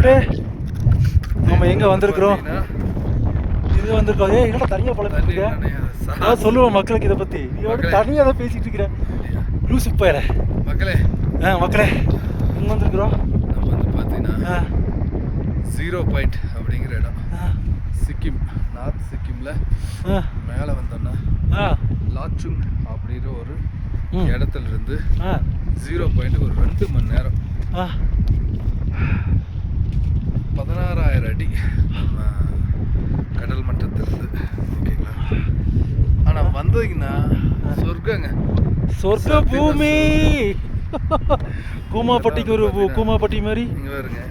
Today நம்ம எங்கே வந்திருக்கிறோம்? இது வந்திருக்கோம். என்னடா தனியாக பழக்கம் சொல்லுவோம் மக்களுக்கு இதை பற்றி. நீ வந்து தனியாக தான் பேசிகிட்டு இருக்கிறேன். லூசு போயிட மக்களே. மக்களே எங்கே வந்திருக்கிறோம்? நம்ம வந்து பார்த்தீங்கன்னா 0 பாயிண்ட் அப்படிங்கிற இடம். சிக்கிம், நார்த் சிக்கிமில் மேலே வந்தோன்னா லாச்சுங் அப்படிங்கிற ஒரு இடத்துல இருந்து 0 பாயிண்ட் ஒரு 2 மணி நேரம் 16,000 அடி நம்ம கடல் மட்டத்திலிருந்து. ஓகேங்களா? ஆனால் வந்தீங்கன்னா சொர்க்கங்க, சொர்க்க பூமி. கூமாப்பட்டிக்கு ஒரு கூமாப்பட்டி மாதிரி இங்கே வருங்க.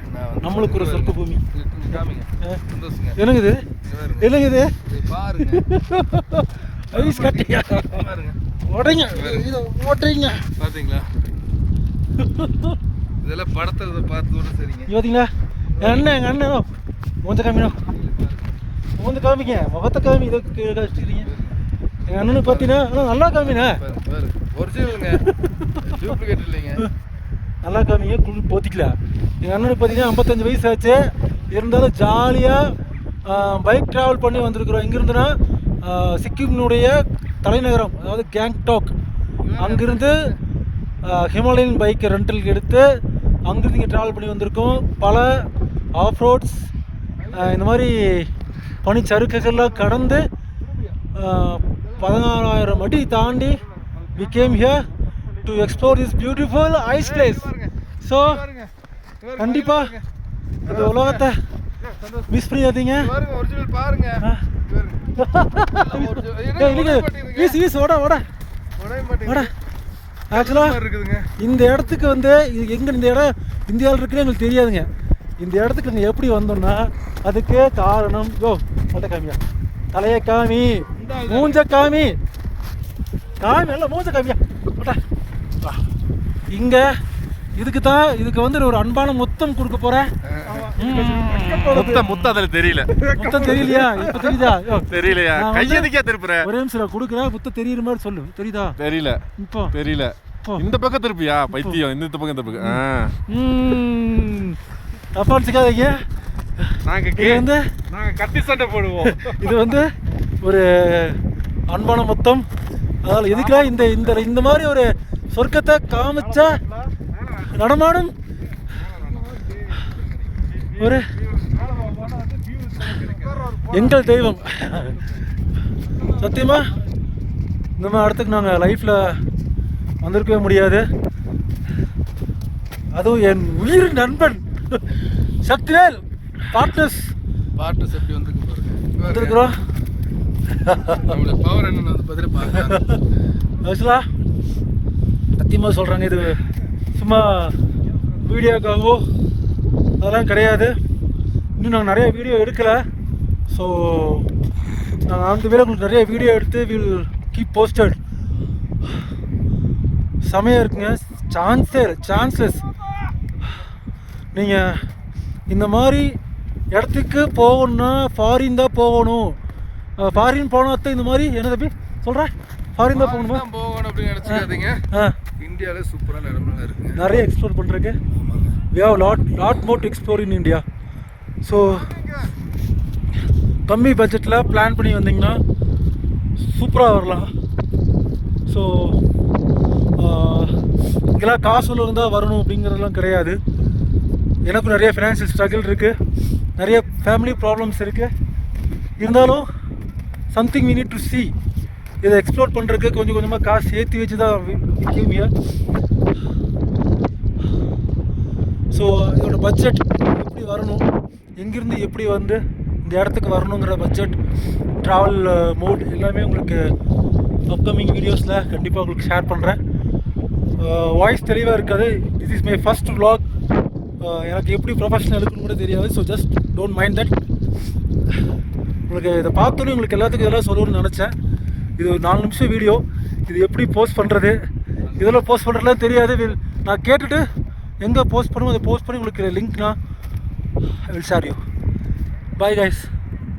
நம்மளுக்கு ஒரு சொர்க்க பூமி. என்னங்க இது? என்னங்க இது? பாருங்க, ஐஸ் கட்டியா பாருங்க, உடைங்க ஓட்டுறீங்க பார்த்தீங்களா? இதெல்லாம் படத்தை பார்த்து சரிங்க. பார்த்தீங்களா அண்ணன்? எங்கள் அண்ணன் மூஞ்ச காமிக்கணும், மூஞ்ச காமிங்க, முகத்தை காமி. இதை கழிச்சிக்கிறீங்க எங்கள் அண்ணனுக்கு பார்த்தீங்கன்னா. ஆனால் நல்லா காமிண்ணா, ஒரிஜினலுங்க, டூப்ளிகேட் இல்லைங்க. நல்லா காமிங்க, குளிர் போத்திக்கலாம். எங்கள் அண்ணனுக்கு பார்த்தீங்கன்னா 55 வயசு ஆச்சு. இருந்தாலும் ஜாலியாக பைக் ட்ராவல் பண்ணி வந்திருக்கிறோம். இங்கேருந்துன்னா சிக்கிமினுடைய தலைநகரம், அதாவது கேங்டாக். அங்கேருந்து ஹிமாலயன் பைக்கை ரெண்டலுக்கு எடுத்து அங்கேருந்து இங்கே ட்ராவல் பண்ணி வந்திருக்கோம். பல ஆஃப் ரோட்ஸ், இந்த மாதிரி பனிச்சறுக்குகள்லாம் கடந்து 16,000 அடி தாண்டி we came here to explore this beautiful ice place. So கண்டிப்பாக இந்த உலகத்தை மிஸ் பண்ணியாதீங்க. பாருங்க வீசு வீசு ஓட ஓட ஓட. ஆக்சுவலாக இந்த இடத்துக்கு வந்து இது எங்கே, இந்த இடம் இந்தியாவில் இருக்குன்னு எங்களுக்கு தெரியாதுங்க. இந்த இடத்துக்கு நீங்கள் எப்படி வந்தோம்னா அதுக்கு காரணம் மொட்டை காமியா, தலையை காமி, மூஞ்ச காமி, காமி எல்லாம் மூஞ்ச காமியா மொட்டை. இங்கே இதுக்கு வந்து ஒரு அன்பான முத்தம் கொடுக்க போகிறேன். முத்தம் அதில் தெரியல, முத்தம் தெரியலையா? இப்போ தெரியுதா? தெரியலையா? கையெதுக்கே திருப்புற ஒரே நிமிஷம் கொடுக்குறேன். முத்தம் தெரியுற மாதிரி சொல்லு. தெரியுதா? தெரியல, இப்போ தெரியல. இந்த பக்கம் திருப்பியா பைத்தியம்? இந்த பக்கம் திருப்பு. தப்பா நினைச்சுக்காதீங்க, நாங்கள் கத்தி சண்டை போடுவோம். இது வந்து ஒரு அன்பான மொத்தம். அதனால் எதுக்குறா இந்த மாதிரி ஒரு சொர்க்கத்தை காமிச்சா நடமாடும் ஒரு எங்கள் தெய்வம். சத்தியமா இந்த மாதிரி இடத்துக்கு நாங்கள் லைஃப்பில் வந்திருக்கவே முடியாது. அதுவும் என் உயிர் நண்பன் சக்திவேல் பார்ட்னர்ஸ் எப்படி வந்திருக்கிறோம். பவர் என்ன ஆக்சுவலா சத்தியமாக சொல்கிறாங்க, இது சும்மா வீடியோக்காகவோ அதெல்லாம் கிடையாது. இன்னும் நாங்கள் நிறைய வீடியோ எடுக்கலை. ஸோ நாங்கள் அந்த வீடியோ உங்களுக்கு நிறைய வீடியோ எடுத்து வில் கீப் போஸ்டட். செமையாக இருக்குங்க, சான்ஸ்லெஸ். நீங்கள் இந்த மாதிரி இடத்துக்கு போகணுன்னா ஃபாரின் தான் போகணும். ஃபாரின் போனால் இந்த மாதிரி என்ன தம்பி சொல்கிறேன், ஃபாரின் தான் போகணும் அப்படின்னு நினச்சிக்காதீங்க. இந்தியாவில் சூப்பரான இடம்லாம் இருக்குங்க, நிறைய எக்ஸ்ப்ளோர் பண்ணுறதுக்கு. we have lot more to explore in India. So கம்மி பட்ஜெட்டில் பிளான் பண்ணி வந்தீங்கன்னா சூப்பராக வரலாம். ஸோ இங்கெல்லாம் காசு இருந்தால் வரணும் அப்படிங்கிறதுலாம் கிடையாது. எனக்கும் நிறைய ஃபினான்ஷியல் ஸ்ட்ரகிள் இருக்குது, நிறைய ஃபேமிலி ப்ராப்ளம்ஸ் இருக்குது. இருந்தாலும் something we need to see. இதை எக்ஸ்ப்ளோர் பண்ணுறதுக்கு கொஞ்சம் கொஞ்சமாக காசு ஏற்றி வச்சு தான் விற்குவீங்க. ஸோ இதோட பட்ஜெட் எப்படி வரணும், எங்கேருந்து எப்படி வந்து இந்த இடத்துக்கு வரணுங்கிற பட்ஜெட், ட்ராவல் மோட் எல்லாமே உங்களுக்கு அப்கமிங் வீடியோஸில் கண்டிப்பாக உங்களுக்கு ஷேர் பண்ணுறேன். வாய்ஸ் தெளிவாக இருக்காது. This is my first vlog. எனக்கு எப்படி ப்ரொஃபஷனல் இருக்குன்னு கூட தெரியாது. So just don't mind that. உங்களுக்கு இதை பார்த்தோன்னே உங்களுக்கு எல்லாத்துக்கும் இதெல்லாம் சொல்லணும்னு நினச்சேன். இது ஒரு 4 நிமிஷம் வீடியோ. இது எப்படி போஸ்ட் பண்ணுறது, இதெல்லாம் போஸ்ட் பண்ணுறதுலாம் தெரியாது. நான் கேட்டுட்டு எங்கே போஸ்ட் பண்ணுவோம் அதை போஸ்ட் பண்ணி உங்களுக்கு லிங்க்னா I will share you. Bye guys.